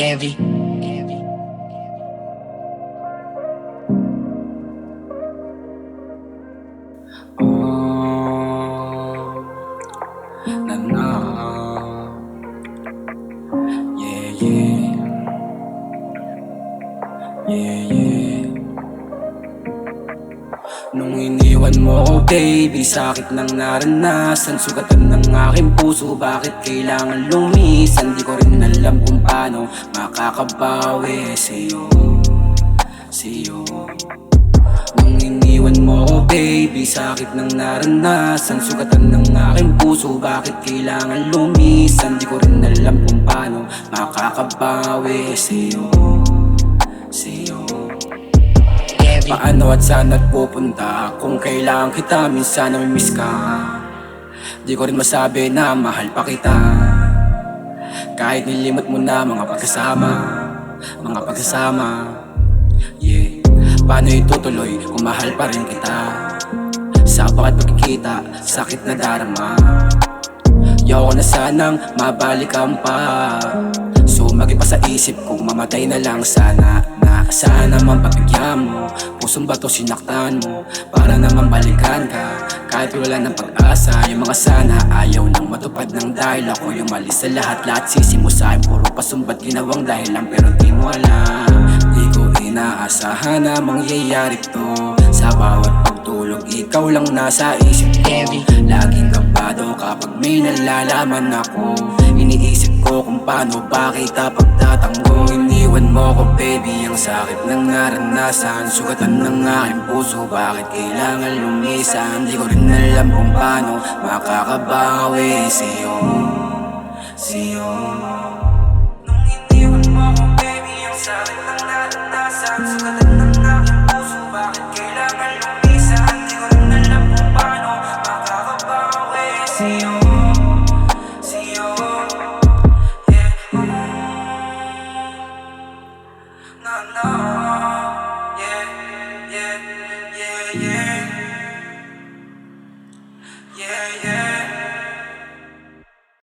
Heavy. Na na, yeah, yeah, yeah, yeah. Nung iniwan mo ko baby, sakit ng naranasan, sugatan ng aking puso, bakit kailangan lumisan? Di ko rin alam kung paano makakabawi sa'yo, sa'yo. Nung iniwan mo ko baby, sakit ng naranasan, sugatan ng aking puso, bakit kailangan lumisan? Di ko rin alam kung paano makakabawi sa'yo, sa'yo. Paano at saan at pupunta kung kailangan kita, minsan namimiss ka. Di ko rin masabi na mahal pa kita, kahit nilimot mo na mga pagkasama, mga pagkasama. Yeah, paano itutuloy kung mahal pa rin kita? Sa bawat pagkikita, sakit na darama. Ayoko na sanang mabalikan pa, sumagi pa sa isip kong mamatay na lang sana. Na sana naman pagbigyan mo, pusong bato sinaktan mo, para naman balikan ka, kahit wala ng pag-asa. Yung mga sana ayaw nang matupad ng dahil ako yung mali sa lahat. Lahat sisi mo sa'kin, puro pasumbat ginawang dahilan, pero di mo alam. Di ko inaasahan na mangyayari to, sa bawat pagtulog ikaw lang nasa isip ko. Laging kabado kapag may nalalaman ako, iniisip ko kung paano ba kita pagtatanggol. Iniwan mo ko baby, ang sakit ng naranasan, sugatan ng aking puso, bakit kailangan lumisan? Di ko rin alam kung paano makakabawi sa'yo, sa'yo. Nung iniwan mo ko baby, ang sakit ng naranasan, sugatan ng aking puso, bakit kailangan lumisan? Di ko rin alam kung paano makakabawi sa'yo.